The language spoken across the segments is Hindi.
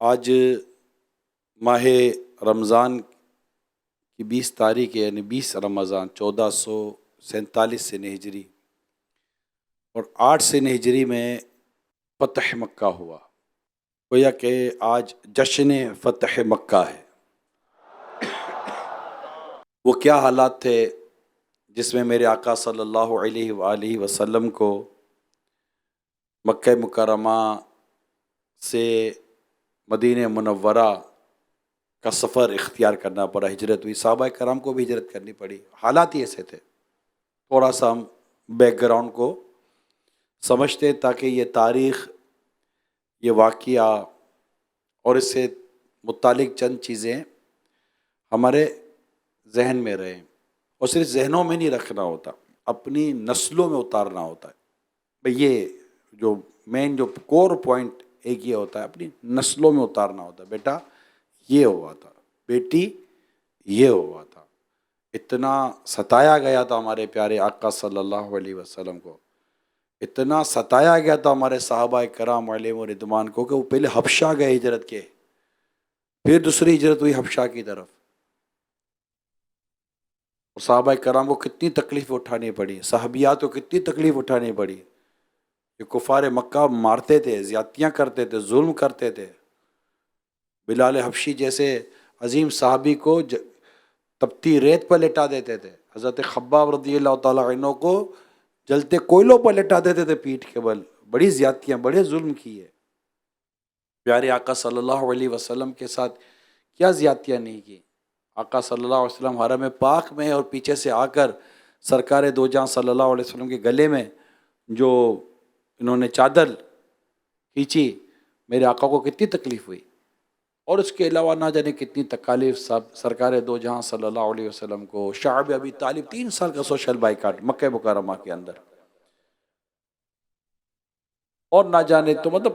आज माह रमज़ान की 20 तारीख है, यानी 20 रमज़ान 1447 से हिजरी और 8 से हिजरी में फ़तह मक्का हुआ। गोया कि आज जश्न फ़तह मक्का है। वो क्या हालात थे जिसमें मेरे आका सल्लल्लाहु अलैहि वसल्लम को मक्का मुकर्रमा से मदीने मुनव्वरा का सफ़र इख्तियार करना पड़ा, हिजरत हुई। सहाबा कराम को भी हिजरत करनी पड़ी। हालात ही ऐसे थे। थोड़ा सा हम बैकग्राउंड को समझते ताकि ये तारीख़, ये वाक़या और इससे मुतालिक चंद चीज़ें हमारे जहन में रहें। और सिर्फ जहनों में नहीं रखना होता, अपनी नस्लों में उतारना होता है। भाई ये जो मेन जो कोर पॉइंट एक ये होता है, अपनी नस्लों में उतारना होता है। बेटा ये हुआ था, बेटी ये हुआ था। इतना सताया गया था हमारे प्यारे आका सल्लल्लाहु अलैहि वसल्लम को, इतना सताया गया था हमारे सहाबा कराम अलैहिम रिदवान को कि वो पहले हबशा गए हिजरत के, फिर दूसरी हिजरत हुई हबशा की तरफ। और सहाबा कराम को कितनी तकलीफ उठानी पड़ी, साहबियात को कितनी तकलीफ उठानी पड़ी। ये कुफार मक्का मारते थे, ज़्यादतियाँ करते थे, जुल्म करते थे। बिलाल हबशी जैसे अजीम साहबी को तपती रेत पर लेटा देते थे। हज़रत खब्बाब रज़ियल्लाहु ताला अन्हु को जलते कोयलों पर लेटा देते थे पीठ के बल। बड़ी ज़्यादतियाँ, बड़े जुल्म किए। प्यारे आका सल्लल्लाहु अलैहि वसल्लम के साथ क्या ज़्यादतियाँ नहीं की। आका सल्लल्लाहु अलैहि वसल्लम हरम पाक में और पीछे से आकर सरकार दो जहां सल्लल्लाहु अलैहि वसल्लम के गले में जो इन्होंने चादर खींची, मेरे आका को कितनी तकलीफ़ हुई। और उसके अलावा ना जाने कितनी तकालीफ सब सरकार दो जहां सल्लल्लाहु अलैहि वसल्लम को। शाअब अबी तालिब 3 साल का सोशल बाइकाट मक्का मुकर्रमा के अंदर। और ना जाने तो मतलब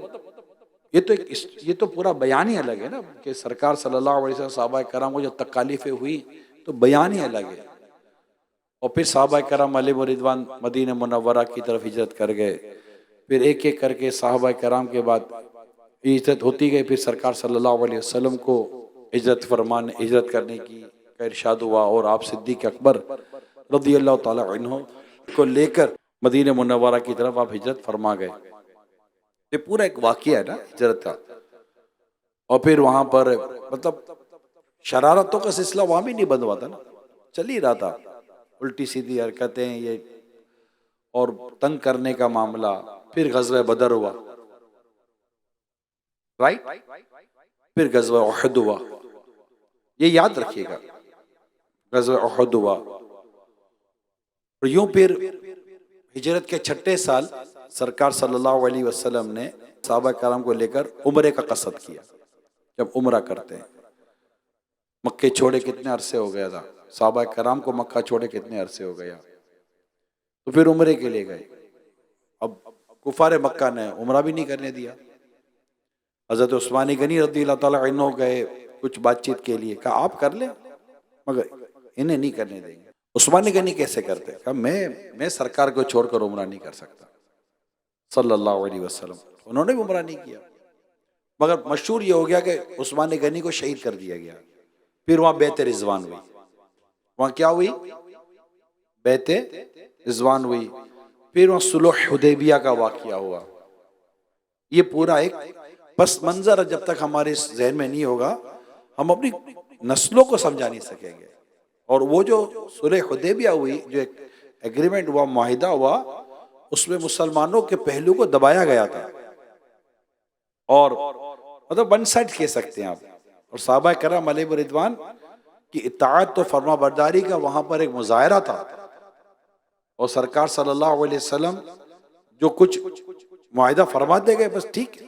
ये तो पूरा बयान ही अलग है ना कि सरकार सल्लल्लाहु अलैहि वसल्लम सहाबा कराम को जो तकालीफें हुई, तो बयान ही अलग है। और फिर सहाबा कराम अलैहिम रिदवान मदीना मुनव्वरा की तरफ हिजरत कर गए। फिर एक एक करके सहाबा कराम के बाद हिजरत होती गई। फिर सरकार सल्लल्लाहु अलैहि वसल्लम को हिजरत करने की का इरशाद हुआ और आप सिद्दीक अकबर रज़ियल्लाहु ताला अन्हु को लेकर मदीना मुनव्वरा की तरफ आप हिजरत फरमा गए। ये पूरा एक वाक़या है ना हिजरत का। और फिर वहां पर मतलब शरारतों का सिलसिला वहां भी नहीं बंद हुआ था ना, चल ही रहा था। उल्टी सीधी हरकतें ये और तंग करने का मामला। फिर ग़ज़वा बदर हुआ, राइट, फिर ग़ज़वा उहद हुआ। ये याद रखिएगा, ग़ज़वा उहद हुआ। और यूं फिर हिजरत के 6ठे साल सरकार सल्लल्लाहु अलैहि वसल्लम ने सहाबा कराम को लेकर उम्रे का कसद किया। जब उम्रा करते हैं, मक्के छोड़े कितने अरसे हो गया था, सहाबा कराम को मक्का छोड़े कितने अरसे हो गया, तो फिर उम्रे के लिए गए। अब कुफार मक्का ने उम्रा भी नहीं करने दिया। हज़रत उस्मान गनी रज़ियल्लाहु ताला अन्हु गए कुछ बातचीत के लिए, कहा आप कर लें मगर इन्हें नहीं करने देंगे। उस्मान गनी कैसे करते, कहा मैं सरकार को छोड़कर उम्रा नहीं कर सकता सल्लल्लाहु अलैहि वसल्लम। उन्होंने भी उम्रा नहीं किया। मगर मशहूर ये हो गया कि उस्मान गनी को शहीद कर दिया गया। फिर वहां बैत रिजवान हुई। वहां क्या हुई, बैत रिजवान हुई। फिर वहां सुलह हुदैबिया का वाकया हुआ। ये पूरा एक पस मंजर जब तक हमारे जहन में नहीं होगा, हम अपनी नस्लों को समझा नहीं सकेंगे। और वो जो सुलह हुदैबिया हुई, जो एक एग्रीमेंट हुआ, मुआहिदा हुआ, उसमें मुसलमानों के पहलू को दबाया गया था। और मतलब वन साइड कह सकते हैं आप। और सहाबा कराम अलैहिम रिदवान की इताअत तो फरमा बरदारी का वहां पर एक मुजाहरा था। और सरकार सल्लल्लाहु अलैहि वसल्लम जो कुछ मुआहिदा फरमाते गए, बस ठीक है।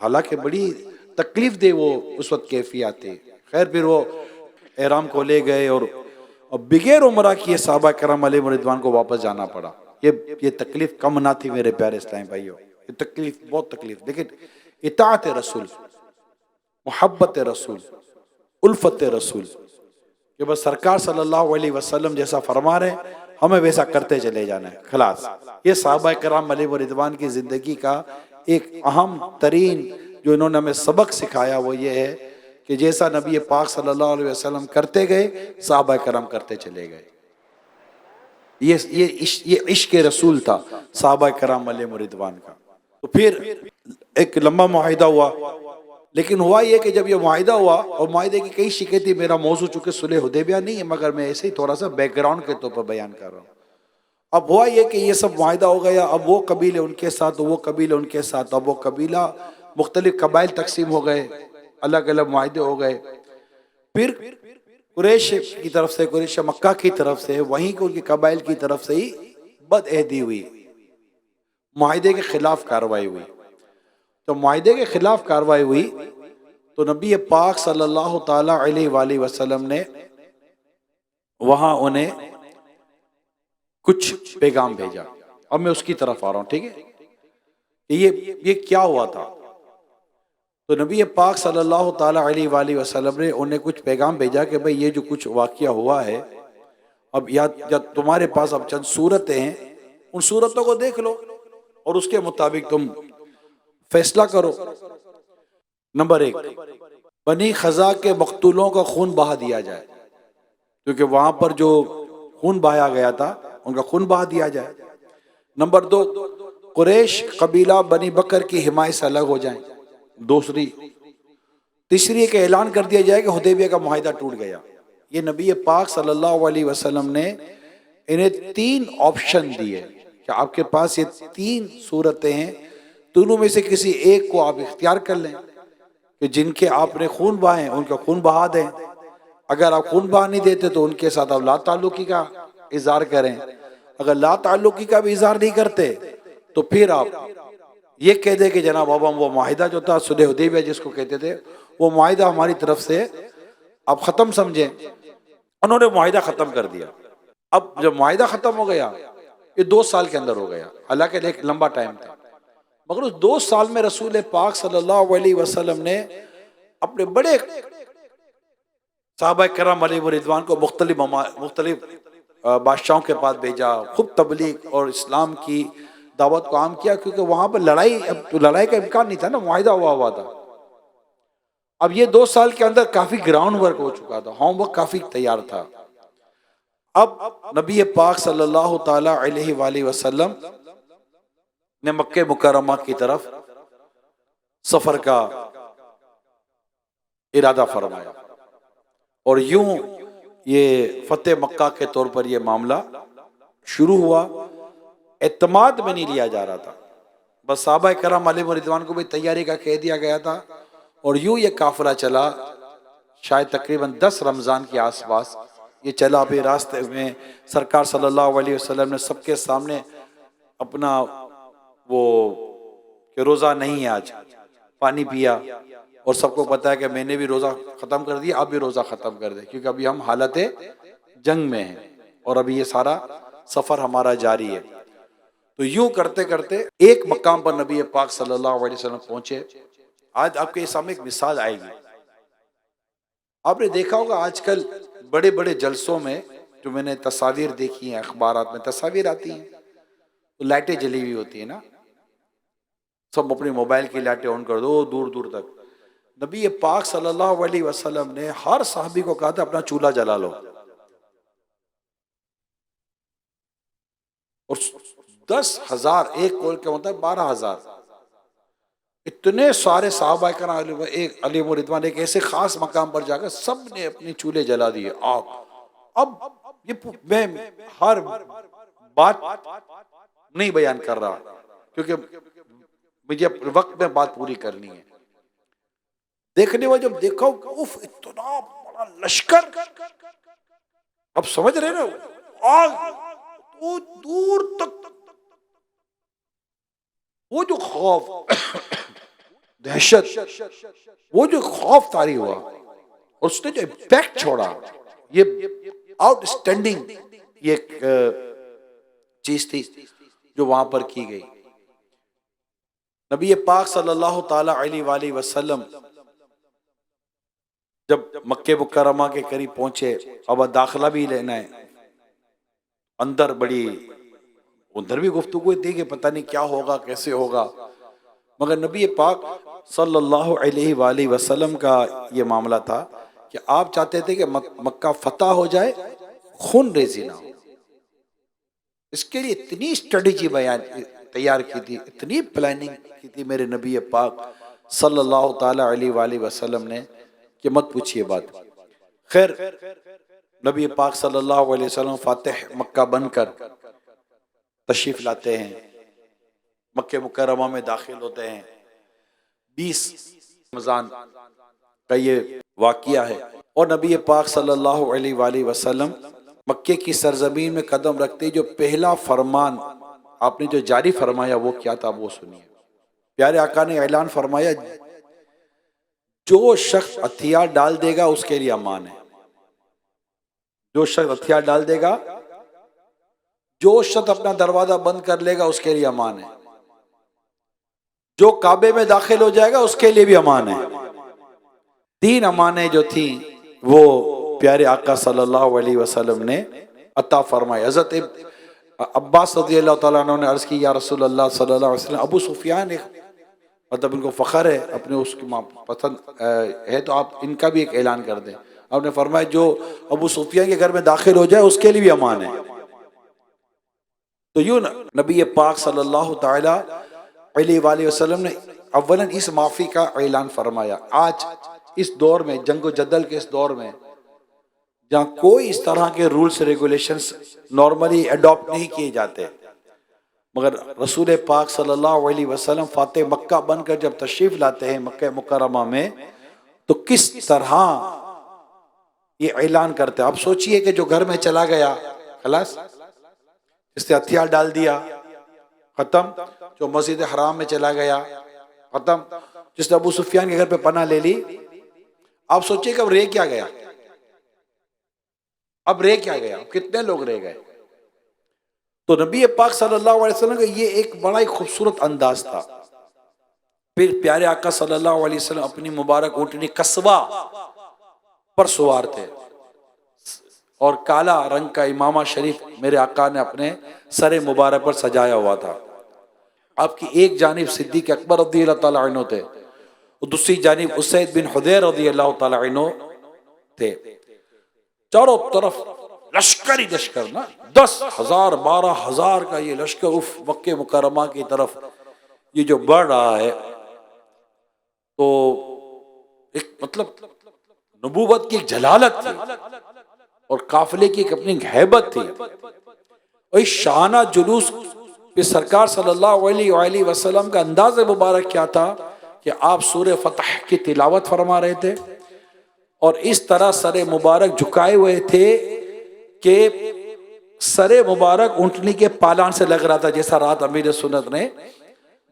हालांकि बड़ी तकलीफ दे वो उस वक्त कैफियत थे। खैर फिर वो एहराम को ले गए और बिगैर उम्रा किए सहाबा कराम अलैहिम रिदवान को वापस जाना पड़ा। ये तकलीफ कम ना थी मेरे प्यारे इस्लामी भाइयों, ये तकलीफ बहुत तकलीफ। लेकिन इताअत रसूल, मोहब्बत रसूल, उल्फत रसूल, कि बस सरकार सल्लल्लाहु अलैहि वसल्लम जैसा फरमा रहे हमें वैसा करते चले जाना है, खलास। ये सहाबा कराम अलैहिम रिदवान की जिंदगी का एक अहम तरीन जो इन्होंने हमें सबक सिखाया वो ये है कि जैसा नबी पाक सल्लल्लाहु अलैहि वसल्लम करते गए, सहाबा करम करते चले गए। ये इश्क रसूल था सहाबा करम अलैहिम रिदवान का। तो फिर एक लंबा मुआहिदा हुआ, लेकिन हुआ ये कि जब ये मुआहिदा हुआ, और मुआहिदे की कई शिकें, मेरा मौजू चूंकि सुलह हुदैबिया नहीं है, मगर मैं ऐसे ही थोड़ा सा बैकग्राउंड के तौर पर बयान कर रहा हूँ। अब हुआ ये कि ये सब मुआहिदा हो गया, अब वो कबीले उनके साथ, वो कबीले उनके साथ, अब वो कबीला मुख्तलिफ कबाइल तकसीम हो गए, अलग अलग मुआहिदे हो गए। फिर कुरैश की तरफ से, कुरैश मक्का की तरफ से, वहीं के उनकी कबाइल की तरफ से ही बदअहदी हुई, मुआहिदे के खिलाफ कार्रवाई हुई। तो मुआहिदे के खिलाफ कार्रवाई हुई तो नबी पाक सल्लल्लाहु ताला अलैहि वसल्लम ने वहां उन्हें कुछ पैगाम भेजा। अब मैं उसकी तरफ आ रहा हूं, ठीक है। ये क्या हुआ था? तो नबी पाक सल्लल्लाहु ताला अलैहि वसल्लम ने उन्हें कुछ पैगाम भेजा कि भाई ये जो कुछ वाकया हुआ है, अब या तुम्हारे पास अब चंद सूरतें हैं, उन सूरतों को देख लो और उसके मुताबिक तुम फैसला करो। नंबर 1, बनी खजा के मकतूलों का खून बहा दिया जाए, क्योंकि वहां पर जो खून बहाया गया था उनका खून बहा दिया जाए। नंबर 2, कुरैश कबीला बनी बकर की हिमायत से अलग हो जाए। दूसरी, तीसरी एक ऐलान कर दिया जाए कि हुदैबिया का मुआहिदा टूट गया। ये नबी पाक सल्लल्लाहु अलैहि वसल्लम ने इन्हें 3 ऑप्शन दिए कि आपके पास ये 3 सूरतें हैं, दोनों में से किसी एक को आप इख्तियार कर लें कि जिनके आपने खून बहाए उनका खून बहा दें। अगर आप खून बहा नहीं देते तो उनके साथ आप ला ताल्लुकी का इजहार करें। अगर ला ताल्लुकी का भी इजहार नहीं करते तो फिर आप ये कह दे कि जनाब अब हम वो मुआहिदा जो था सुलह हुदैबिया जिसको कहते थे, वो मुआहिदा हमारी तरफ से आप खत्म समझें। उन्होंने मुआहिदा खत्म कर दिया। अब जब मुआहिदा खत्म हो गया, ये 2 साल के अंदर हो गया, हालांकि एक लंबा टाइम था, मगर उस 2 साल में रसूल पाक सल्लल्लाहु अलैहि वसल्लम ने अपने बड़े सहाबा करम अलैहिम रिदवान को मुख्तलिफ बादशाहों के पास भेजा, खूब तबलीग और इस्लाम की दावत को आम किया, क्योंकि वहां पर अब तो लड़ाई का इम्कान नहीं था ना, मुआहिदा हुआ था। अब ये 2 साल के अंदर काफी ग्राउंड वर्क हो चुका था, होमवर्क काफी तैयार था। अब नबी पाक सल्लल्लाहु ताला अलैहि वसल्लम ने मक्के मुकर्रमा की तरफ सफर का इरादा फरमाया, और यूं ये फतेह मक्का के तौर पर यह मामला शुरू हुआ। एतमाद में नहीं लिया जा रहा था, बस सहाबा करम अलैहिम रिदवान को भी तैयारी का कह दिया गया था, और यूं ये काफिला चला, शायद तकरीबन 10 रमजान के आसपास ये चला। अभी रास्ते में सरकार सल्लल्लाहु अलैहि वसल्लम ने सबके सामने अपना वो कि रोजा नहीं है आज, पानी पिया, और सबको पता है कि मैंने भी रोजा खत्म कर दिया, आप भी रोजा खत्म कर दे, क्योंकि अभी हम हालत जंग में हैं और अभी ये सारा सफर हमारा जारी है। तो यूं करते करते एक मकाम पर नबी पाक सल्लल्लाहु अलैहि वसल्लम पहुंचे। आज आपके सामने एक मिसाल आएगी। आपने देखा होगा आजकल बड़े बड़े जलसों में जो मैंने तस्वीर देखी हैं, अखबारात में तस्वीर आती हैं, तो लाइटें जली हुई होती है ना, सब अपनी मोबाइल की लाइटें ऑन कर दो दूर दूर तक। नबी पाक सल्लल्लाहु अलैहि वसल्लम ने हर साहबी को कहा था अपना चूल्हा जला लो, और 10,000 एक कोल के मतलब 12,000 इतने सारे साहबा करम एक अलैहिम रिदवान एक ऐसे खास मकाम पर जाकर सब ने अपने चूल्हे जला दिए आग। अब ये मैं हर बात नहीं बयान कर रहा, क्योंकि मुझे वक्त में बात पूरी करनी है। देखने में जब देखा, उफ इतना बड़ा लश्कर, अब समझ रहे ना, आग तो दूर तक, वो जो खौफ दहशत, वो जो खौफ तारी हुआ और उसने जो इम्पैक्ट छोड़ा, ये आउटस्टैंडिंग ये चीज थी जो वहां पर की गई। नबी पाक सल्लल्लाहु ताला अलैहि वसल्लम जब मक्के मुकर्रमा के करीब पहुंचे, अब दाखिला भी लेना है, अंदर बड़ी उधर भी गुफ्तगू थी कि पता नहीं क्या होगा कैसे होगा, मगर नबी पाक सल्लल्लाहु अलैहि वसल्लम का ये मामला था कि आप चाहते थे कि मक्का फतह हो जाए, खून रेजी ना हो। इसके लिए इतनी स्ट्रेटेजी बयान तैयार की थी, इतनी प्लानिंग की थी मेरे नबी पाक सल्लल्लाहु ताला अलैहि वसल्लम ने कि मत पूछिए बात। खैर, नबी पाक सल्लल्लाहु अलैहि वसल्लम फातिह मक्का बनकर तशरीफ लाते हैं, मक्के मुकर्रमा में दाखिल होते हैं। 20 रमजान का ये वाकिया है और नबी पाक सल्लल्लाहु अलैहि वसल्लम मक्के की सरजमीन में कदम रखते जो पहला फरमान आपने जो जारी फरमाया वो क्या था, वो सुनिए। प्यारे आका ने ऐलान फरमाया, जो शख्स हथियार डाल देगा उसके लिए अमान है। जो शख्स हथियार डाल देगा, जो शख्स अपना दरवाजा बंद कर लेगा उसके लिए अमान है। जो काबे में दाखिल हो जाएगा उसके लिए भी अमान है। 3 अमाने जो थी वो प्यारे आका सल्लल्लाहु अलैहि वसल्लम ने अता फरमाई। हज़रत अब्बास रज़ियल्लाहु ताला अन्हु ने अर्ज की, या रसूल अल्लाह सल्लल्लाहु अलैहि वसल्लम, अबू सुफियान मतलब इनको फख्र है अपने उसकी पसंद है तो आप इनका भी एक ऐलान कर दें। आपने फरमाया जो अबू सुफियान के घर में दाखिल हो जाए उसके लिए भी अमान है। तो यूं नबी पाक सल्लल्लाहु ताला अलैहि वसल्लम ने अव्वलन इस माफी का ऐलान फरमाया। आज इस दौर में, जंगो जदल के इस दौर में, जहाँ कोई इस तरह के रूल्स रेगुलेशंस नॉर्मली अडॉप्ट नहीं किए जाते, मगर रसूल पाक सल्लल्लाहु अलैहि वसल्लम फातिह मक्का बनकर जब तशरीफ लाते हैं मक्का मुकर्रमा में, तो किस तरह ये ऐलान करते हैं। आप सोचिए कि जो घर में चला गया खलास, इसने हथियार डाल दिया, खत्म। जो मस्जिद हराम में चला गया, खत्म। जिसने अबू सुफियान के घर पे पनाह ले ली, आप सोचिए कि अब रह क्या गया, अब रह क्या गया, कितने लोग रह गए। तो नबी पाक सल्लल्लाहु अलैहि वसल्लम का ये एक बड़ा ही खूबसूरत अंदाज था। फिर प्यारे आका सल्लल्लाहु अलैहि वसल्लम अपनी मुबारक ऊँटनी कस्बा पर सवार थे और काला रंग का इमामा शरीफ मेरे आका ने अपने सरे मुबारक पर सजाया हुआ था। आपकी एक जानिब सिद्दीक अकबर रज़ियल्लाहु ताला अन्हु थे और दूसरी जानिब उसैद बिन हुदैर रज़ियल्लाहु ताला अन्हु थे। चारों तरफ लश्कर ही लश्कर ना, 10,000 12,000 का ये लश्कर उफ मक्के मुकर्रमा की तरफ ये जो बढ़ रहा है, तो एक मतलब नबूवत की एक जलालत थी और काफिले की एक अपनी हैबत थी। और इस शाना जुलूस पे सरकार सल्लल्लाहु अलैहि वसल्लम का अंदाज़ मुबारक क्या था कि आप सूरह फतह की तिलावत फरमा रहे थे और इस तरह सरे मुबारक झुकाए हुए थे कि सरे मुबारक ऊँटनी के पालान से लग रहा था, जैसा रात अमीर सुन्नत ने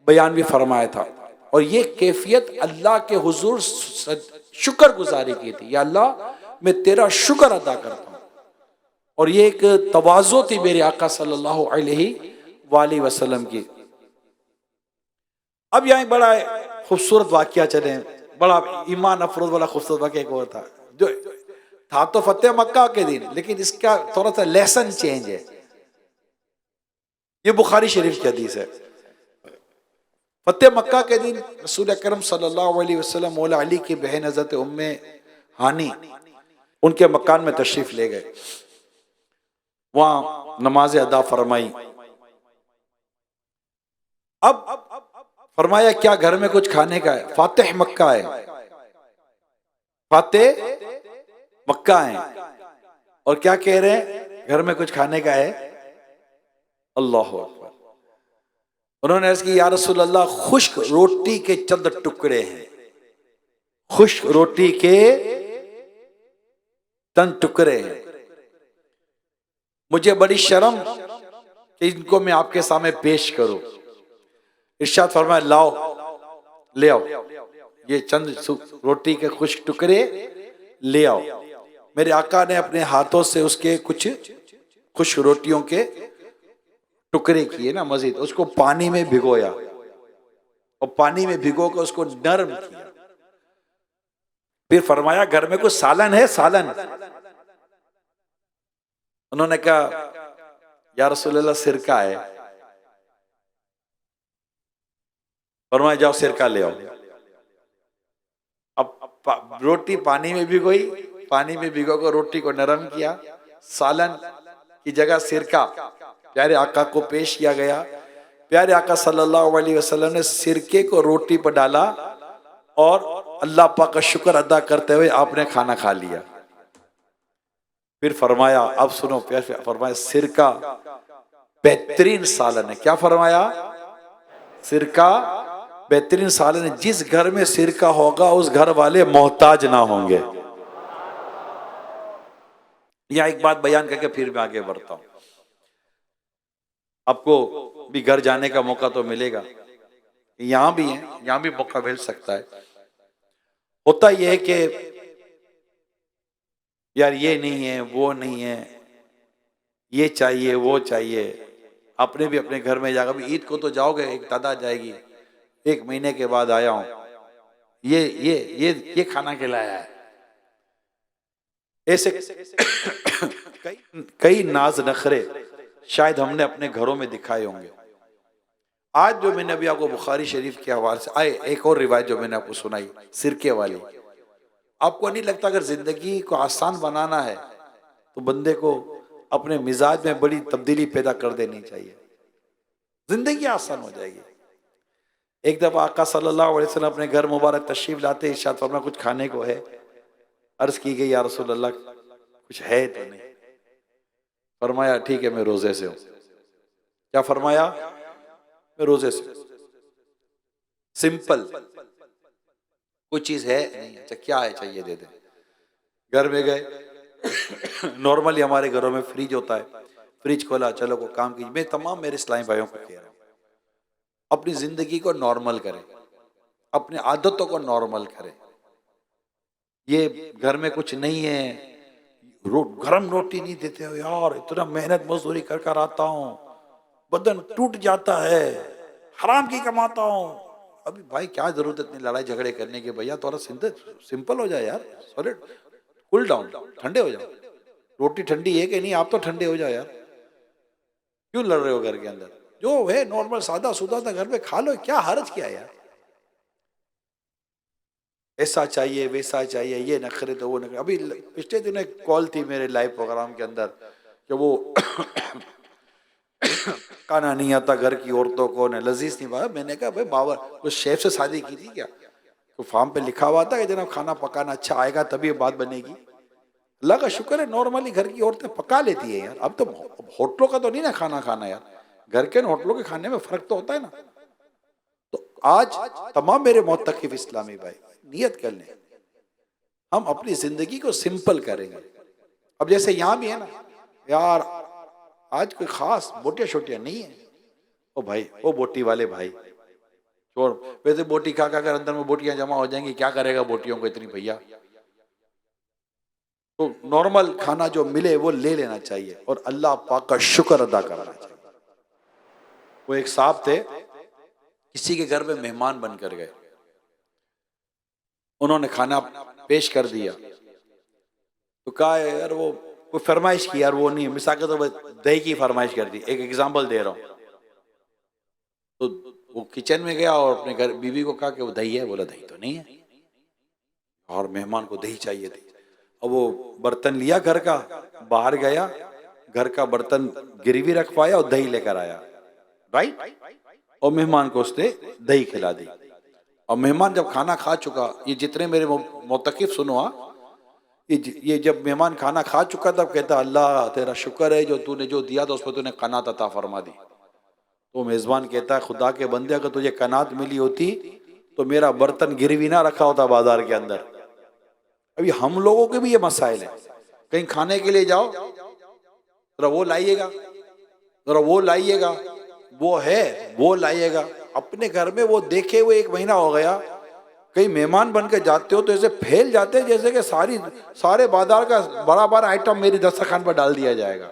बयान भी फरमाया था। और ये कैफियत अल्लाह के हुजूर शुक्र गुजारी की थी, या अल्लाह मैं तेरा शुक्र अदा करता हूँ। और ये एक तवाज़ो थी मेरे आका सल्लल्लाहु अलैहि वसल्लम की। अब यहाँ बड़ा खूबसूरत वाकया चले, बड़ा ईमान अफरोज वाला खूबसूरत वाकया एक और था, जो था तो फतेह मक्का के दिन, लेकिन इसका थोड़ा सा लेसन चेंज है। ये बुखारी शरीफ की हदीस है। फतेह मक्का के दिन रसूल अकरम सल्लल्लाहु अलैहि वसल्लम मौला अली की बहन हज़रत उम्मे हानी उनके मकान में तशरीफ ले गए, वहां नमाज अदा फरमाई। अब फरमाया क्या घर में कुछ खाने का है, फातिह मक्का है, फातिह मक्का है, और क्या कह रहे हैं घर में कुछ खाने का है। अल्लाह अकबर। उन्होंने अर्ज की, या रसूल अल्लाह खुश्क रोटी के चंद टुकड़े हैं, खुश्क रोटी के चंद टुकड़े हैं, मुझे बड़ी शर्म कि इनको मैं आपके सामने पेश करूं। इरशाद फरमाया, लाओ ले आओ, ये चंद रोटी के खुश्क टुकड़े ले आओ। मेरे आका ने अपने हाथों से उसके कुछ खुश्क रोटियों के टुकड़े किए ना, मजीद उसको पानी में भिगोया और पानी में भिगो कर उसको नरम किया। फिर फरमाया घर में कुछ सालन है, सालन। उन्होंने कहा या रसूलल्लाह सिरका है। फरमाया जाओ सिरका ले आओ। रोटी पानी में भिगोई, पानी में भिगो कर रोटी को नरम किया, सालन की जगह सिरका प्यारे आका को पेश किया गया। प्यारे आका सल्लल्लाहु अलैहि वसल्लम ने सिरके को रोटी पर डाला और अल्लाह पाक का शुक्र अदा करते हुए आपने खाना खा लिया। फिर फरमाया, अब सुनो, फरमाया सिरका बेहतरीन सालन है। क्या फरमाया? सिरका बेहतरीन सालन है। जिस घर में सिरका होगा उस घर वाले मोहताज ना होंगे। यह एक बात बयान करके फिर मैं आगे बढ़ता हूं। आपको भी घर जाने का मौका तो मिलेगा, यहां भी है, यहां भी मौका मिल सकता है। होता यह है कि यार ये नहीं है, वो नहीं है, ये चाहिए, वो चाहिए। आपने भी अपने घर में जाकर, ईद को तो जाओगे, एक दादा जाएगी, 1 महीने के बाद आया हूं, ये खाना खिलाया है। ऐसे कई नाज नखरे शायद हमने अपने घरों में दिखाए होंगे। आज जो मैंने अभी आपको बुखारी शरीफ के हवाले से आए, एक और रिवायत जो मैंने आपको सुनाई सिरके वाली, आपको नहीं लगता अगर जिंदगी को आसान बनाना है तो बंदे को अपने मिजाज में बड़ी तब्दीली पैदा कर देनी चाहिए, जिंदगी आसान हो जाएगी। एक दफा आका सल्लल्लाहु अलैहि वसल्लम अपने घर मुबारक तशरीफ लाते, इरशाद फरमाया कुछ खाने को है? अर्ज की गई, या रसूल अल्लाह कुछ है तो नहीं? फरमाया ठीक है, मैं रोजे से हूं। क्या फरमाया? मैं रोजे से। सिंपल, कोई चीज है नहीं, अच्छा क्या है, चाहिए दे दे। घर में गए, नॉर्मली हमारे घरों में फ्रिज होता है, फ्रिज खोला, चलो को काम कीजिए। मैं तमाम मेरे इस्लामी भाइयों को कह रहा हूं, अपनी जिंदगी को नॉर्मल करें, अपनी आदतों को नॉर्मल करें। ये घर में कुछ नहीं है, गरम रोटी नहीं देते हो यार, इतना मेहनत मजदूरी कर कर आता हूं, बदन टूट जाता है, हराम की कमाता हूं। अभी भाई क्या जरूरत है इतनी लड़ाई झगड़े करने की? भैया थोड़ा सिंपल हो जाए यार, सॉलिड, कूल डाउन, ठंडे हो जाओ। रोटी ठंडी है कि नहीं? आप तो ठंडे हो जाओ यार, क्यों लड़ रहे हो घर के अंदर? जो है नॉर्मल सादा सुदा था घर में खा लो, क्या हर्ज किया यार? ऐसा चाहिए, वैसा चाहिए, ये नखरे तो वो नखरे। अभी पिछले दिनों एक कॉल थी मेरे लाइव प्रोग्राम के अंदर कि वो खाना नहीं आता घर की औरतों को, न लजीज नहीं पाया। मैंने कहा भाई बाबर कुछ शेफ से शादी की थी क्या? तो फार्म पे लिखा हुआ था कि जनाब खाना पकाना अच्छा आएगा तभी ये बात बनेगी। अल्लाह का शुक्र है नॉर्मली घर की औरतें पका लेती है यार। अब तो होटलों का तो नहीं ना खाना खाना यार, घर के होटलों के खाने में फर्क तो होता है ना। तो आज तमाम मेरे मोतकिफ इस्लामी भाई नियत कर लें, हम अपनी जिंदगी को सिंपल करेंगे। अब जैसे यहां भी है ना यार, आज कोई खास बोटियां शोटियां नहीं है, ओ भाई ओ बोटी वाले भाई छोड़, वैसे बोटी खा खा कर अंदर में बोटियां जमा हो जाएंगी, क्या करेगा बोटियों को इतनी भैया? तो नॉर्मल खाना जो मिले वो ले लेना चाहिए और अल्लाह पाक का शुक्र अदा करना चाहिए। वो एक साहब थे, किसी के घर में मेहमान बनकर गए, उन्होंने खाना पेश कर दिया तो कहा यार वो कोई फरमाइश की, यार वो नहीं है, मिसाल के तो दही की फरमाइश कर दी, एक एग्जांपल दे रहा हूं। तो वो किचन में गया और अपने घर बीवी को कहा कि वो दही है, बोला दही तो नहीं है, और मेहमान को दही चाहिए थी। अब वो बर्तन लिया घर का, बाहर गया, घर का बर्तन गिरवी रखवाया और दही लेकर आया, राइट, और मेहमान को उसने दही खिला दी। और मेहमान जब खाना खा चुका, ये जितने मेरे मोतकिफ सुनो, ये जब मेहमान खाना खा चुका तब कहता अल्लाह तेरा शुक्र है जो तूने जो दिया था उस पर तूने कनात अता फरमा दी। तो मेजबान कहता है खुदा के बंदे अगर तुझे कनात मिली होती तो मेरा बर्तन गिरवी ना रखा होता बाजार के अंदर। अभी हम लोगों के भी ये मसाइल है, कहीं खाने के लिए जाओ जरा वो लाइएगा, जरा वो लाइएगा, वो है वो लाइएगा। अपने घर में वो देखे हुए 1 महीना हो गया, कहीं मेहमान बन के जाते हो तो ऐसे फैल जाते हैं जैसे कि सारे बाजार का बड़ा बड़ा आइटम मेरी दस्तरखान पर डाल दिया जाएगा।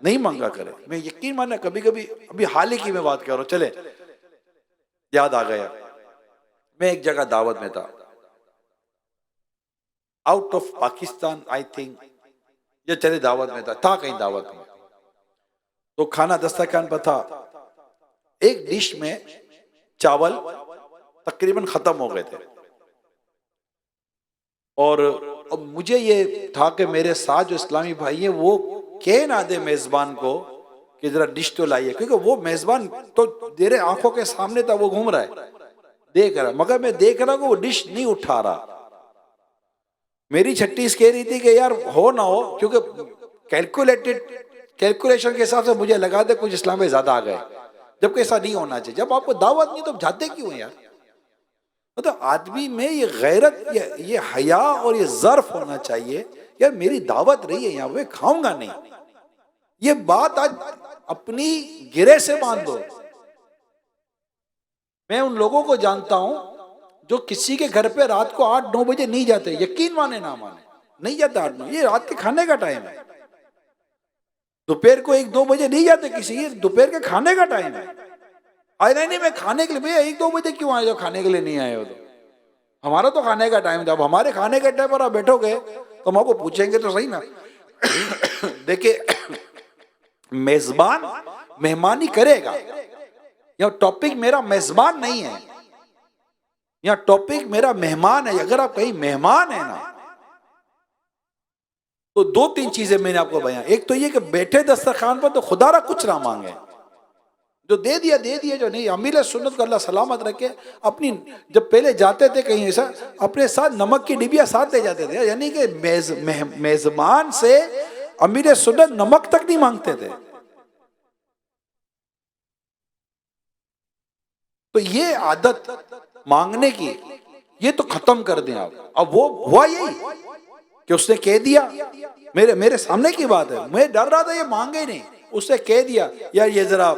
नहीं मांगा करे, मैं यकीन माना कभी कभी, अभी हाल ही की मैं बात कर रहा हूं, चले याद आ गया, मैं एक जगह दावत में था, out of Pakistan I think, ये चले दावत में था कहीं दावत में, तो खाना दस्तरखान पर था, एक डिश में चावल तकरीबन खत्म हो गए थे, और अब मुझे ये था कि मेरे साथ जो इस्लामी भाई हैं वो कह ना दे मेजबान को कि जरा डिश तो लाइए, क्योंकि वो मेजबान तो तेरे आंखों के सामने था, वो घूम रहा है, देख रहा, मगर मैं देख रहा हूँ वो डिश नहीं उठा रहा। मेरी छट्टी कह रही थी कि यार हो ना हो, क्योंकि कैलकुलेशन के हिसाब से मुझे लगा दे कुछ इस्लाम में ज्यादा आ गए, जबकि ऐसा नहीं होना चाहिए। जब आपको दावत नहीं तो जाते क्यों हैं यार? मतलब आदमी में ये गैरत, ये हया और ये ज़र्फ होना चाहिए। यार मेरी दावत रही है यहाँ, मैं खाऊंगा नहीं, ये बात आज अपनी गिरे से बांध दो। मैं उन लोगों को जानता हूं जो किसी के घर पे रात को 8-9 बजे नहीं जाते, यकीन माने ना माने, नहीं जाते 8-9, ये रात के खाने का टाइम है। दोपहर को 1-2 बजे नहीं जाते किसी, ये दोपहर के खाने का टाइम है। आए नहीं मैं खाने के लिए, भैया 1-2 बजे क्यों आए, जो खाने के लिए नहीं आए हो? तो हमारा तो खाने का टाइम, जब हमारे खाने के टाइम पर आप बैठोगे तो हम आपको पूछेंगे तो सही ना। देखिए, मेजबान मेहमानी करेगा, यह टॉपिक मेरा मेजबान नहीं है, यह टॉपिक मेरा मेहमान है। अगर आप कहीं मेहमान है ना, तो 2-3 चीजें मैंने आपको बयान, एक तो ये कि बैठे दस्तरखान पर तो खुदारा कुछ ना मांगे, जो दे दिया दे दिया, जो नहीं, अमीर सुन्नत को अल्लाह सलामत रखे। अपनी जब पहले जाते थे कहीं ऐसा, अपने साथ नमक की डिबिया साथ ले जाते थे, यानी कि मेजबान से अमीर सुन्नत नमक तक नहीं मांगते थे। तो ये आदत मांगने की, ये तो खत्म कर दें आप। अब वो हुआ यही कि उसने कह दिया, मेरे सामने की बात है, मैं डर रहा था ये मांगे ही नहीं, उसने कह दिया यार ये जरा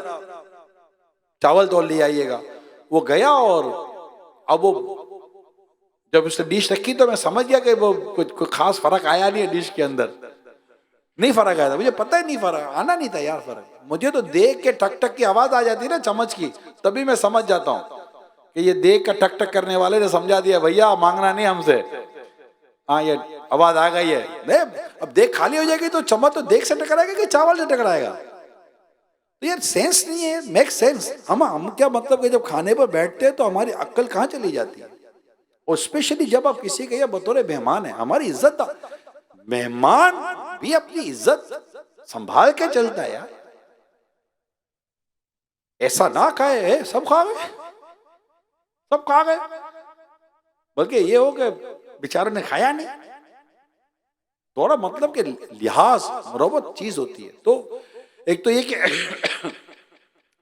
चावल तोल ले आइएगा। वो गया और अब वो जब उसने डिश रखी तो मैं समझ गया कि वो कुछ खास फर्क आया नहीं है डिश के अंदर, नहीं फर्क आया था, मुझे पता ही नहीं, फर्क आना नहीं था यार। फर्क मुझे तो देख के टक टक की आवाज आ जाती है ना चम्मच की, तभी मैं समझ जाता हूँ कि ये देख कर टक टक करने वाले ने समझा दिया भैया मांगना नहीं हमसे, हाँ ये आवाज आ गई है। नहीं, अब देख खाली हो जाएगी तो चम्मच तो देख से टकराएगा कि चावल से टकराएगा? तो यार सेंस नहीं है, मेक सेंस। हम क्या मतलब कि जब खाने पर बैठते हैं तो हमारी अक्ल कहाँ चली जाती है? और स्पेशली जब आप किसी के बतौर मेहमान है, हमारी इज्जत, मेहमान भी अपनी इज्जत संभाल के चलता है यार। ऐसा ना खाए सब खा गए, सब खा गए, बल्कि ये हो कि बेचारों ने खाया नहीं। थोड़ा मतलब कि लिहाज मुरव्वत चीज होती है। तो एक तो ये कि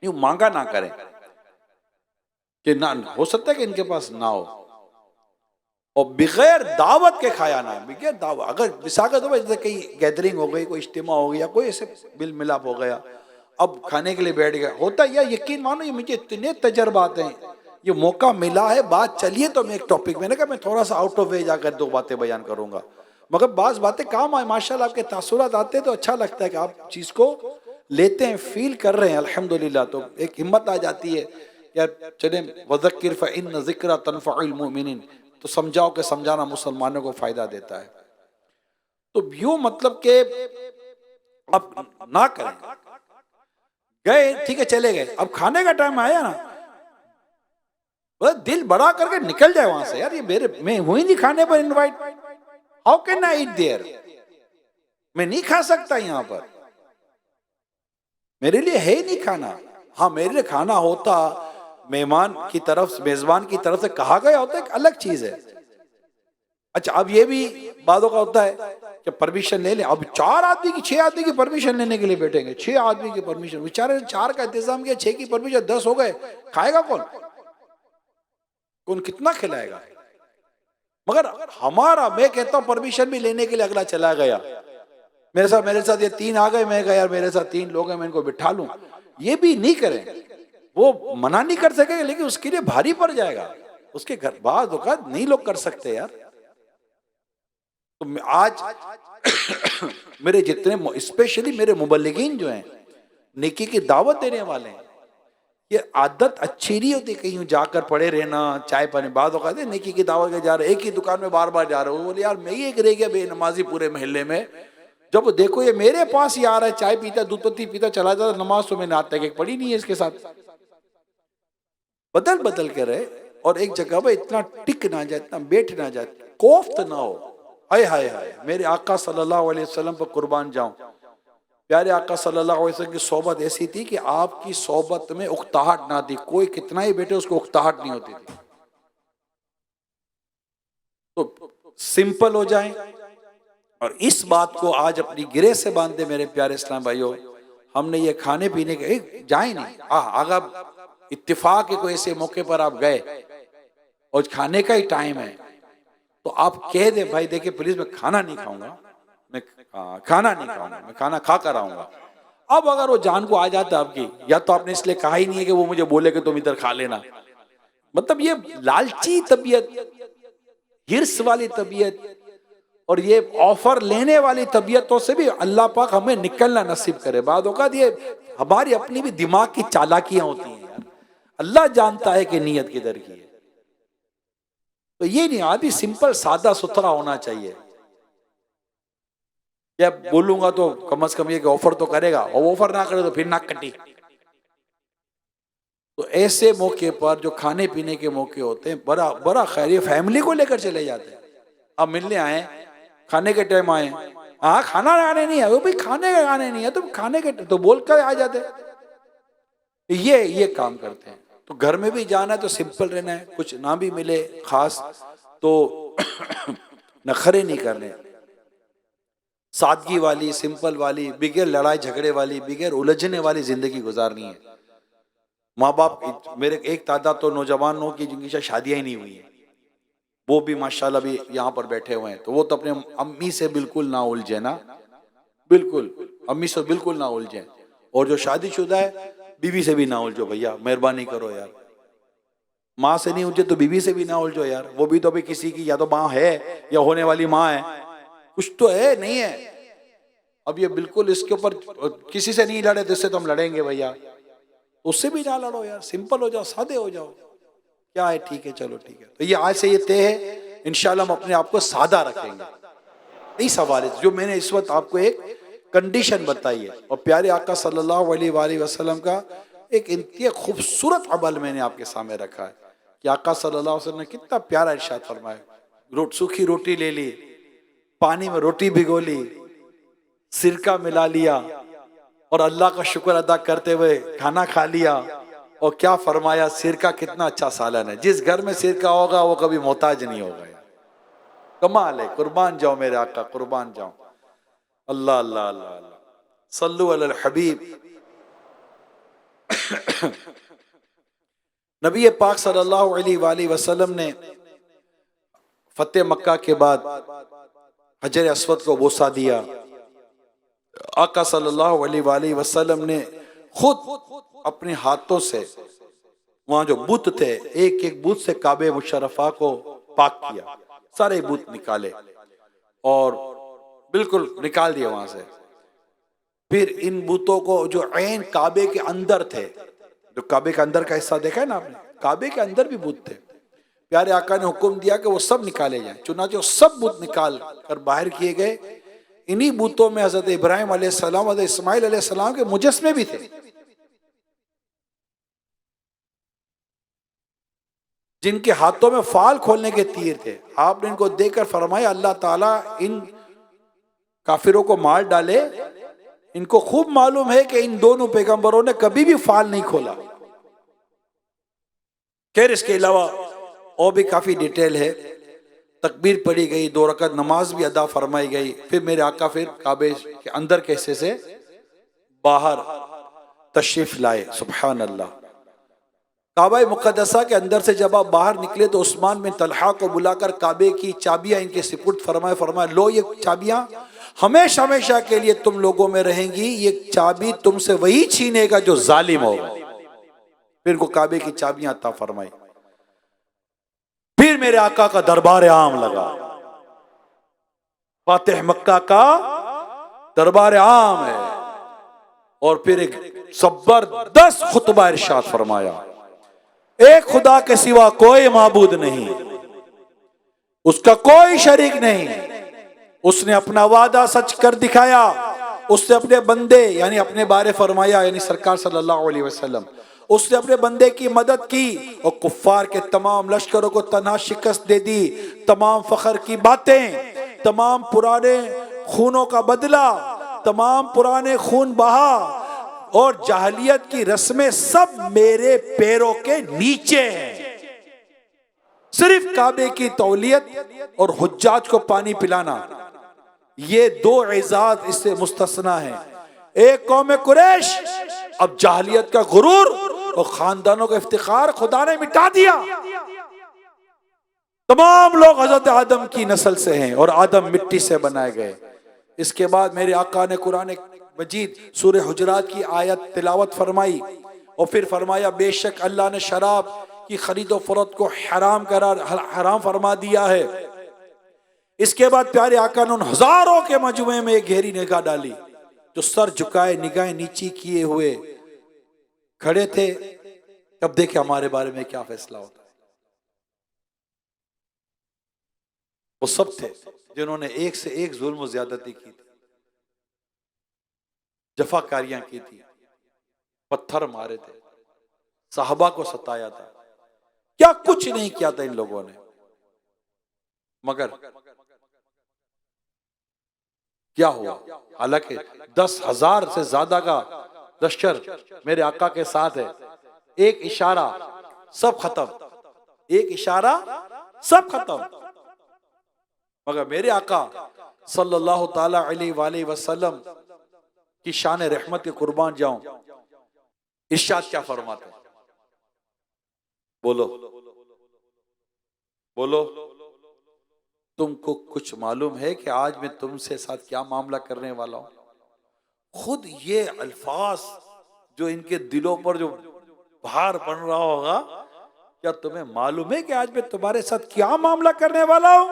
यूं मांगा ना करें कि ना, हो सकता है कि इनके पास ना हो, और बगैर दावत के खाया ना, बगैर दावत। अगर विसाखत हो, जैसे कहीं गैदरिंग हो गई, कोई इज्तिमा हो गया, कोई ऐसे मिल मिलाप हो गया, अब खाने के लिए बैठ गया, होता है यार, यकीन मानो ये मुझे इतने तजर्बात हैं, ये मौका मिला है, बात चलिए तो मैं एक टॉपिक, मैंने कहा मैं थोड़ा सा आउट ऑफ वे जाकर 2 बातें बयान करूंगा, मगर बात बातें काम आए, माशाल्लाह आपके तासुरात आते हैं तो अच्छा लगता है कि आप चीज को लेते हैं, फील कर रहे हैं, अल्हम्दुलिल्लाह। तो एक हिम्मत आ जाती है यार, चले वज़क्किर फ़इन्न ज़िक्रा तनफ़उल मुमिनीन, तो समझाओ कि समझाना मुसलमानों को फायदा देता है। तो यूं मतलब के अब ना करें, गए ठीक है चले गए, अब खाने का टाइम आया ना, बस दिल बड़ा करके निकल जाए वहां से, यार ये मैं हुई नहीं खाने पर invite, how can I eat there, मैं नहीं खा सकता यहाँ पर, मेरे लिए है ही नहीं खाना। हाँ मेरे लिए खाना होता, मेहमान की तरफ, मेजबान की तरफ से कहा गया होता, एक अलग चीज है। अच्छा अब ये भी बातों का होता है कि परमिशन ले लें, अब 4 आदमी की 6 आदमी की परमिशन लेने के लिए बैठेंगे, 6 आदमी की परमिशन, बेचारे 4 का इंतजाम किया, 6 की परमिशन, 10 हो गए, खाएगा कौन? कौन कितना खिलाएगा? मगर हमारा, मैं कहता हूं परमिशन भी लेने के लिए अगला चला गया, मेरे साथ ये 3 आ गए, मैं कहा यार मेरे साथ 3 लोग हैं, मैं इनको बिठा लूं, ये भी नहीं करें, वो मना नहीं कर सकेगा, लेकिन उसके लिए भारी पड़ जाएगा, उसके घर बाद औकात नहीं लोग कर सकते यार। तो आज मेरे जितने, स्पेशली मेरे मुबल्लिगीन जो हैं, नेकी की दावत देने वाले हैं, ये आदत अच्छी नहीं होती कहीं जाकर पड़े रहना, चाय पानी, बाद औकात नेकी की दावत के जा रहे, एक ही दुकान में बार बार जा रहे हो, बोले यार मैं ही एक रह गया बेनमाजी पूरे मोहल्ले में, जब देखो ये मेरे पास ही आ रहा है, चाय पीता, दूध पत्ती पीता चला जाता, नमाज तो मैंने आज तक एक पढ़ी नहीं है इसके साथ, बदल बदल के रहे, और एक जगह पर इतना टिक ना जाए, इतना बैठ ना जाए, कोफ्त ना हो। हाय हाय हाय, मेरे आका सल्लल्लाहु अलैहि वसल्लम पर कुर्बान जाऊं। प्यारे आका सल्लल्लाहु अलैहि वसल्लम की सोबत ऐसी थी कि आपकी सोबत में उकताहट ना थी, कोई कितना ही बैठे उसको उकताहट नहीं होती थी। तो सिंपल हो जाए और इस बात को आज अपनी गिरे से बांधे मेरे प्यारे इस्लाम भाइयों। हमने ये खाने पीने के जाए नहीं, अगर इत्तेफाक के कोई ऐसे मौके पर आप गए और खाने का ही टाइम है तो आप कह दे भाई देखिए प्लीज मैं खाना नहीं खाऊंगा, मैं खाना नहीं खाऊंगा, मैं खाना खा कर आऊंगा। अब अगर वो जान को आ जाता आपकी, या तो आपने इसलिए कहा ही नहीं है कि वो मुझे बोले कि तुम इधर खा लेना, मतलब ये लालची तबीयत, हिर्स वाली तबीयत और ये ऑफर लेने वाली तबीयतों से भी अल्लाह पाक हमें निकलना नसीब करे। बाद औकात ये हमारी अपनी भी दिमाग की चालाकियां होती हैं यार, अल्लाह जानता है कि नीयत किधर की है। तो ये नहीं, आदमी सिंपल सादा सुथरा होना चाहिए। या बोलूंगा तो कम से कम ये कि ऑफर तो करेगा, और ऑफर ना करे तो फिर नाक कटी। तो ऐसे मौके पर जो खाने पीने के मौके होते हैं, बड़ा बड़ा खैर ये फैमिली को लेकर चले जाते हैं। अब मिलने आए, खाने के टाइम आए, हाँ खाना खाने नहीं है, वो भाई खाने का खाने नहीं है, तुम खाने के तो बोल कर आ जाते। ये काम करते हैं। तो घर में भी जाना है तो सिंपल रहना है, कुछ ना भी मिले खास तो नखरे नहीं करने, सादगी वाली, सिंपल वाली, बिगैर लड़ाई झगड़े वाली, बिगैर उलझने वाली जिंदगी गुजारनी है। माँ बाप, मेरे एक तादाद तो नौजवानों की जिनकी शायद शादियां ही नहीं हुई है, वो भी माशाल्लाह भी यहाँ पर बैठे हुए हैं। तो वो तो अपने अम्मी से बिल्कुल ना उलझे ना, बिल्कुल अम्मी से बिल्कुल ना उलझे। और जो शादीशुदा है बीवी से भी ना उलझो भैया, मेहरबानी करो यार। माँ से नहीं उलझे तो बीवी से भी ना उलझो यार, वो भी तो अभी किसी की या तो माँ है या होने वाली माँ है, कुछ तो है नहीं है। अब ये बिल्कुल इसके ऊपर किसी से नहीं लड़े तो इससे तो हम लड़ेंगे भैया, उससे भी ना लड़ो यार, सिंपल हो जाओ, सादे हो जाओ। क्या है, ठीक है, चलो ठीक है। तो ये आज से ये तय है, इंशाल्लाह हम अपने आप को सादा रखेंगे। इस हवाले से जो मैंने इस वक्त आपको एक कंडीशन बताई है, और प्यारे आका सल्लल्लाहु अलैहि वसल्लम का एक इंतहा खूबसूरत अमल मैंने आपके सामने रखा है कि आका सल्लल्लाहु अलैहि वसल्लम ने कितना प्यारा इरशाद फरमाया। सूखी रोटी ले ली, पानी में रोटी भिगो ली, सिरका मिला लिया और अल्लाह का शुक्र अदा करते हुए खाना खा लिया। और क्या फरमाया, सिरका कितना अच्छा सालन है, जिस घर में सिरका होगा वो कभी मोहताज नहीं होगा। कमाल है, कुर्बान जाओ मेरे आका, कुर्बान जाओ। अल्लाह अल्लाह अल्लाह अल्लाह, सल्लु अलल हबीब। नबी पाक सल्लल्लाहु अलैहि वसल्लम ने फतेह मक्का के बाद हजर अस्वद को बोसा दिया। आका सल्लल्लाहु अलैहि वसल्लम ने खुद अपने हाथों से वहां जो बुत थे, एक एक बुत से काबे मुशर्रफा को पाक किया, सारे बुत निकाले और बिल्कुल निकाल दिया वहां से। फिर इन बुतों को जो ऐन काबे के अंदर थे, जो काबे के अंदर का हिस्सा देखा है ना आपने, काबे के अंदर भी बुत थे, प्यारे आका ने हुक्म दिया कि वो सब निकाले जाएं। चुनांचे वो सब बुत निकाल कर बाहर किए गए। इन्हीं बुतों में हजरत इब्राहिम अलैहिस्सलाम, हजरत इस्माइल अलैहिस्सलाम के मुजस्मे भी थे, जिनके हाथों में फाल खोलने के तीर थे। आपने इनको देखकर फरमाया अल्लाह ताला इन काफिरों को मार डाले। इनको खूब मालूम है कि इन दोनों पैगंबरों ने कभी भी फाल नहीं खोला। खैर इसके अलावा और भी काफी डिटेल है। तकबीर पढ़ी गई, 2 रकात नमाज भी अदा फरमाई गई। फिर मेरे आका फिर काबे के अंदर के हिस्से से बाहर तशरीफ लाए। सुभान अल्लाह। काबा मुकद्दसा के अंदर से जब आप बाहर निकले तो उस्मान बिन तलहा को बुलाकर काबे की चाबियां इनके सिपुर्द फरमाए। फरमाए लो ये चाबियां हमेशा हमेशा के लिए तुम लोगों में रहेंगी, ये चाबी तुमसे वही छीनेगा जो जालिम होगा। फिर इनको काबे की चाबियां अता फरमाई। फिर मेरे आका का दरबार आम लगा, फातिह मक्का का दरबार आम है। और फिर एक जबरदस्त खुतबा इरशाद फरमाया, एक खुदा के सिवा कोई माबूद नहीं, उसका कोई शरीक नहीं। उसने अपना वादा सच कर दिखाया। उसने अपने बंदे यानी अपने बारे फरमाया, यानी सरकार सल्लल्लाहु अलैहि वसल्लम, उसने अपने बंदे की मदद की और कुफ्फार के तमाम लश्करों को तन्हा शिकस्त दे दी। तमाम फख्र की बातें, तमाम पुराने खूनों का बदला, तमाम पुराने खून बहा और जाहलियत की रस्में सब मेरे पैरों के नीचे हैं। सिर्फ काबे की तौलियत और हुज्जाज को पानी पिलाना, ये दो एजाज इससे मुस्तस्ना है। एक कौम कुरैश अब जाहलियत का गुरूर और खानदानों का इफ्तिखार खुदा ने मिटा दिया। तमाम लोग हजरत आदम की नस्ल से हैं और आदम मिट्टी से बनाए गए। इसके बाद मेरे आका ने कुरान मजीद सूरह हुजरात की आयत तिलावत फरमाई और फिर फरमाया, बेशक अल्लाह ने शराब की खरीदो फरोख्त को हराम फरमा दिया है। इसके बाद प्यारे आका ने उन हजारों के मजमुए में एक गहरी निगाह डाली जो सर झुकाए निगाहें नीची किए हुए खड़े थे। अब देखे हमारे बारे में क्या फैसला होता है। वो सब थे जिन्होंने एक से एक जुल्म ज्यादती की थी, जफाकारियां की थी, पत्थर मारे थे, साहबा को सताया था। क्या कुछ नहीं किया था इन लोगों ने, मगर क्या हुआ? हालांकि 10,000 से ज्यादा का लश्कर मेरे आका के साथ है। एक इशारा सब खत्म, एक इशारा सब खत्म। मगर मेरे आका सल्लल्लाहु ताला अलैहि वसल्लम की शान रहमत के कुर्बान जाऊं, इरशाद क्या फरमाते हैं? बोलो बोलो, तुमको कुछ मालूम है कि आज मैं तुमसे साथ क्या मामला करने वाला हूं? खुद ये अल्फाज जो इनके दिलों पर जो भार बन रहा होगा, क्या तुम्हें मालूम है कि आज मैं तुम्हारे साथ क्या मामला करने वाला हूं?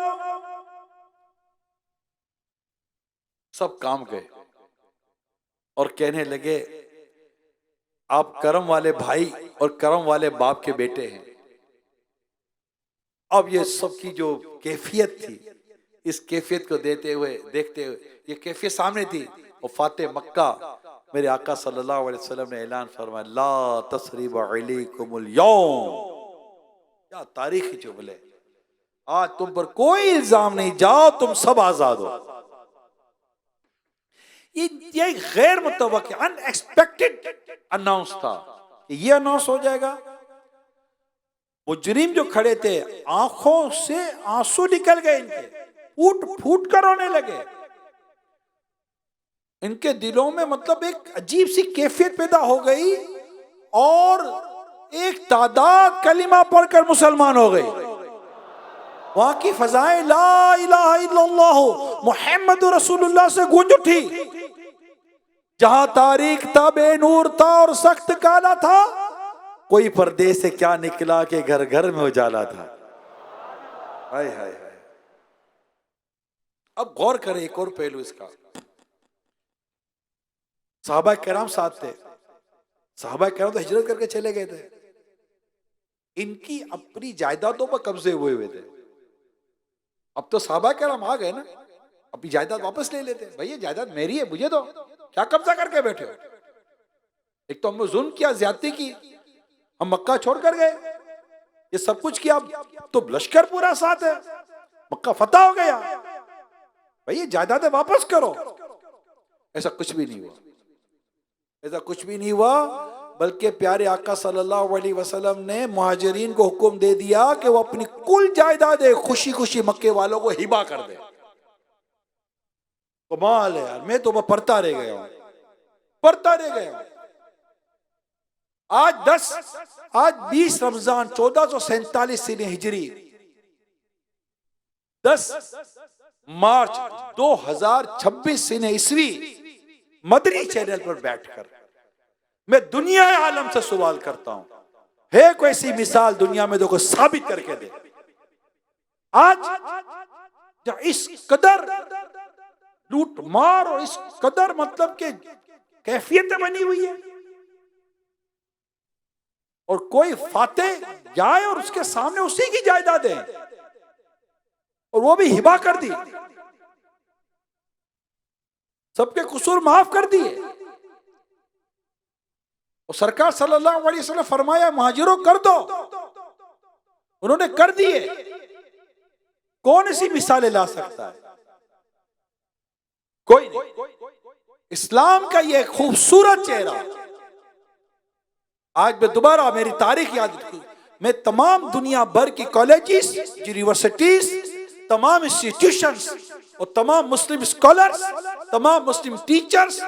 सब काम गए और कहने लगे, आप करम वाले भाई और करम वाले बाप के बेटे हैं। अब ये सब की जो कैफियत थी, इस कैफियत को देखते हुए ये कैफियत सामने थी। और फाते मक्का मेरे आका सल्लल्लाहु अलैहि वसल्लम ने ऐलान फरमाया, ला तसरीब अलैकुमुल यौम। क्या तारीखी जुमले, आज तुम पर कोई इल्जाम नहीं, जाओ तुम सब आजाद हो। ये गैर मुतवक्की अनएक्सपेक्टेड अनाउंस था कि ये अनाउंस हो जाएगा। मुजरिम जो खड़े थे आंखों से आंसू निकल गए, इनके फूट फूट कर रोने लगे। इनके दिलों में मतलब एक अजीब सी कैफियत पैदा हो गई और एक तादाद कलिमा पढ़कर मुसलमान हो गई। वहां की फजाएं ला इलाहा इल्लल्लाह मुहम्मद रसूलुल्लाह से गूंज उठी। जहां तारीख था, बेनूर था और सख्त काला था, कोई पर्दे से क्या निकला कि घर घर में उजाला था। हाय हाय हाय। अब गौर करें एक और पहलू इसका। साहबा किराम साथ थे, साहबा किराम तो हिजरत करके चले गए थे। इनकी अपनी जायदादों पर कब्जे हुए थे। अब तो साहबा किराम आ गए ना, अपनी जायदाद वापस ले लेते। भैया जायदाद मेरी है, मुझे दो, क्या कब्जा करके बैठे हो? एक तो हमने जुल्म किया, ज्यादती की, हम मक्का छोड़कर गए, ये सब कुछ किया, तो लश्कर पूरा साथ है, मक्का फतह हो गया, भैया जायदादें वापस करो। ऐसा कुछ भी नहीं हुआ, ऐसा कुछ भी नहीं हुआ। बल्कि प्यारे आका सल्लल्लाहु अलैहि वसल्लम ने मुहाजिरीन को हुक्म दे दिया कि वो अपनी कुल जायदादें खुशी खुशी मक्के वालों को हिबा कर दे। कमाल है यार, मैं तो पढ़ता रह गया हूं, पढ़ता रह गया हूं। आज 20 रमजान 1447 सीने हिजरी, 10 मार्च 2026 सीने ईस्वी, मदनी चैनल पर बैठकर मैं दुनिया आलम से सवाल करता हूं, है कोई ऐसी मिसाल दुनिया में जो साबित करके दे। आज इस कदर लूट मार और इस कदर मतलब के कैफियत बनी हुई है, और कोई फाते जाए और उसके सामने उसी की जायदादें और वो भी हिबा कर दी, सबके कसूर माफ कर दिए। और सरकार सल्लल्लाहु अलैहि वसल्लम फरमाया मुहाजिरों कर दो, उन्होंने कर दिए। कौन सी मिसालें ला सकता है? कोई नहीं। इस्लाम का ये खूबसूरत चेहरा। आज मैं दोबारा मेरी तारीख याद रखी, मैं तमाम दुनिया भर की कॉलेजेस, यूनिवर्सिटीज, तमाम इंस्टीट्यूशंस और तमाम मुस्लिम स्कॉलर्स, तमाम मुस्लिम टीचर्स,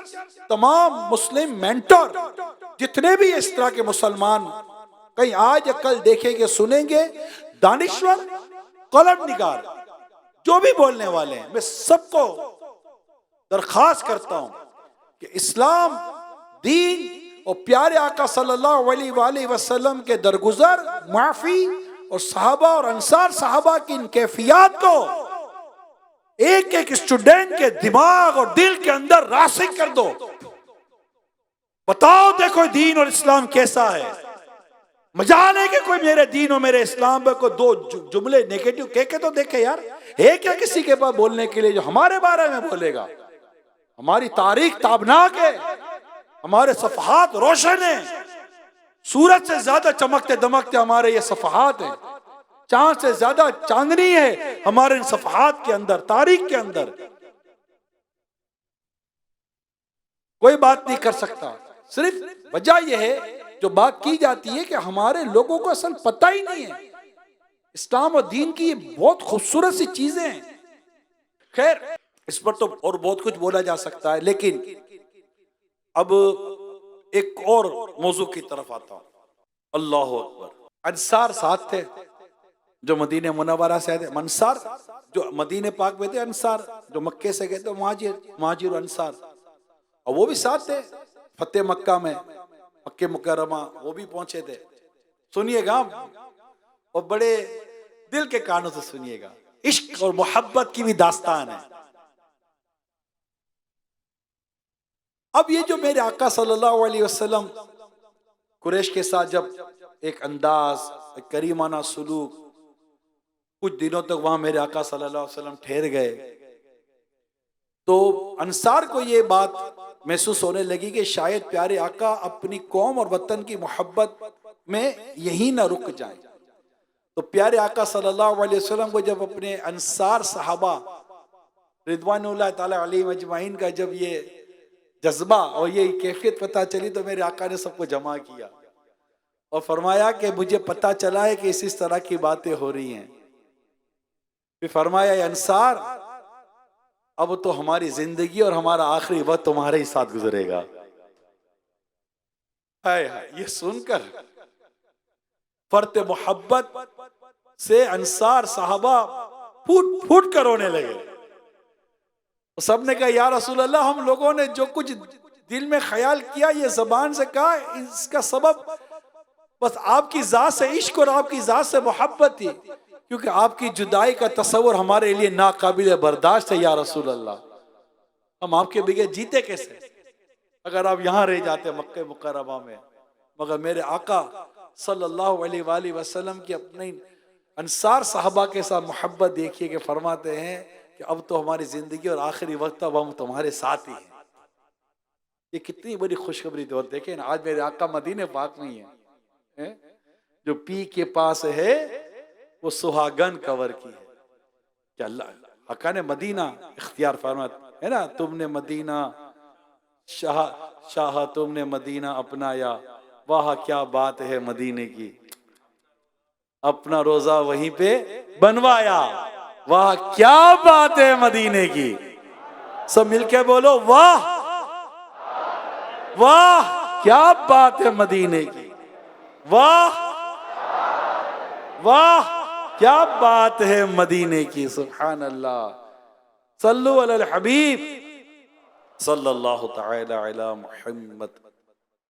तमाम मुस्लिम मेंटर, जितने भी इस तरह के मुसलमान कहीं आज या कल देखेंगे, सुनेंगे, दानिश्वर, कलम निगार, जो भी बोलने वाले हैं, मैं सबको दरखास्त करता हूं कि इस्लाम दीन और प्यारे आका सल्लल्लाहु अलैहि वसल्लम के दरगुजर, माफी और सहाबा और अंसार सहाबा की इन कैफियत को एक एक स्टूडेंट के दिमाग और दिल के अंदर रासिक कर दो। बताओ देखो दीन और इस्लाम कैसा है। मजाल है कि कोई मेरे दीन और मेरे इस्लाम पर कोई दो जुमले नेगेटिव कह के तो देखे यार। है क्या किसी के पास बोलने के लिए जो हमारे बारे में बोलेगा? हमारी तारीख ताबनाक है, हमारे सफहात रोशन है, सूरज से ज्यादा चमकते दमकते हमारे ये सफहात हैं, चांद से ज्यादा चांदनी है हमारे इन सफहात के अंदर, तारीख के अंदर। कोई बात नहीं कर सकता। सिर्फ वजह यह है जो बात की जाती है कि हमारे लोगों को असल पता ही नहीं है इस्लाम और दीन की ये बहुत खूबसूरत सी चीजें हैं। खैर, इस पर तो और बहुत कुछ बोला जा सकता है, लेकिन अब एक और मौजू की तरफ आता हूं। अल्लाह अकबर। अंसार साथ थे जो मदीने मुनव्वरा से आए थे, अंसार जो मदीने पाक में थे, अंसार जो मक्के से गए थे, मुहाजिर अंसार, और वो भी साथ थे फतेह मक्का में, मक्के मुकर्रमा, वो भी पहुंचे थे। सुनिएगा और बड़े दिल के कानों से सुनिएगा, इश्क और मोहब्बत की भी दास्तान है। अब ये जो मेरे आका सल्लल्लाहु अलैहि वसल्लम कुरैश के साथ जब एक अंदाज, एक करीमाना सुलूक, कुछ दिनों तक वहां मेरे आका सल्लल्लाहु अलैहि वसल्लम ठहर गए, तो अंसार को ये बात महसूस होने लगी कि शायद प्यारे आका अपनी कौम और वतन की मोहब्बत में यही ना रुक जाएं। तो प्यारे आका सल्लल्लाहु अलैहि वसल्लम को जब अपने अंसार सहाबा रिदवानुल्लाह ताला अलैहिम अजमाइन का जब ये जज्बा और ये कैफियत पता चली, तो मेरे आका ने सबको जमा किया और फरमाया कि मुझे पता चला है कि इस तरह की बातें हो रही हैं। फिर फरमाया, अंसार, अब तो हमारी जिंदगी और हमारा आखिरी वक्त तुम्हारे ही साथ गुजरेगा। हाय हाय, ये सुनकर फर्ते मोहब्बत से अंसार साहबा फूट फूट कर रोने लगे। सबने कहा, या रसूल अल्लाह, हम लोगों ने जो कुछ दिल में ख्याल किया, ये जबान से कहा, इसका सबब बस आपकी जात से इश्क और आपकी जात से मोहब्बत थी, क्योंकि आपकी जुदाई का तस्वर हमारे लिए नाकाबिल बर्दाश्त है। या रसूल अल्लाह, हम आपके बगैर जीते कैसे? अगर आप यहाँ रह जाते मक्के मुकर्रमा में। मगर मेरे आका सल्लल्लाहु अलैहि वसल्लम की अपने अंसार साहबा के साथ मोहब्बत देखिए कि फरमाते हैं कि अब तो हमारी जिंदगी और आखिरी वक्त अब हम तुम्हारे साथ ही हैं। ये कितनी बड़ी खुशखबरी दौर। देखें, आज मेरे आका मदीने पाक में ही है, जो पी के पास है वो सुहागन कवर की है। क्या अल्लाह आका ने मदीना इख्तियार फरमाया है ना, तुमने मदीना शाह तुमने मदीना अपनाया, वाह क्या बात है मदीने की, अपना रोजा वहीं पे बनवाया, वाह क्या बात है मदीने की। सब मिलके बोलो, वाह वाह क्या बात है मदीने की, वाह वाह क्या बात है मदीने की। सुभान अल्लाह। सल्लु अलल हबीब सल्लल्लाहु तआला अला मुहम्मद।